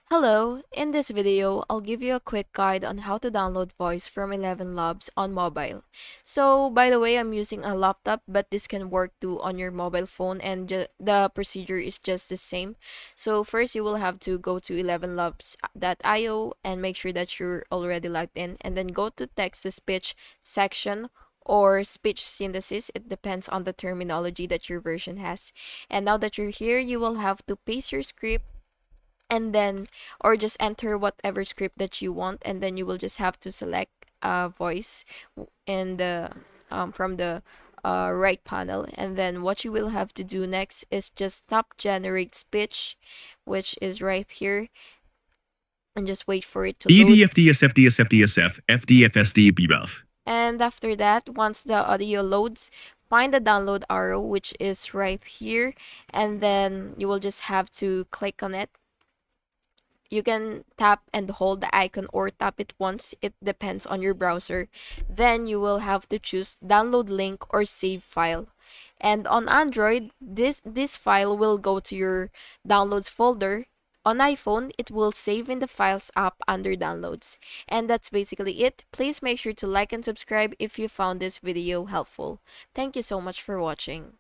Hello, in this video, I'll give you a quick guide on how to download voice from ElevenLabs on mobile. So, by the way, I'm using a laptop, but this can work too on your mobile phone and the procedure is just the same. So, first you will have to go to elevenlabs.io and make sure that you're already logged in, and then go to text to speech section or speech synthesis. It depends on the terminology that your version has. And now that you're here, you will have to paste your script and then or just enter whatever script that you want, and then you will just have to select voice in the from the right panel, and then what you will have to do next is just stop generate speech, which is right here, and just wait for it to load. And after that, once the audio loads, find the download arrow, which is right here, and then you will just have to click on it. You can tap and hold the icon or tap it once. It depends on your browser. Then you will have to choose download link or save file. And on Android, this file will go to your downloads folder. On iPhone, it will save in the Files app under Downloads. And that's basically it. Please make sure to like and subscribe if you found this video helpful. Thank you so much for watching.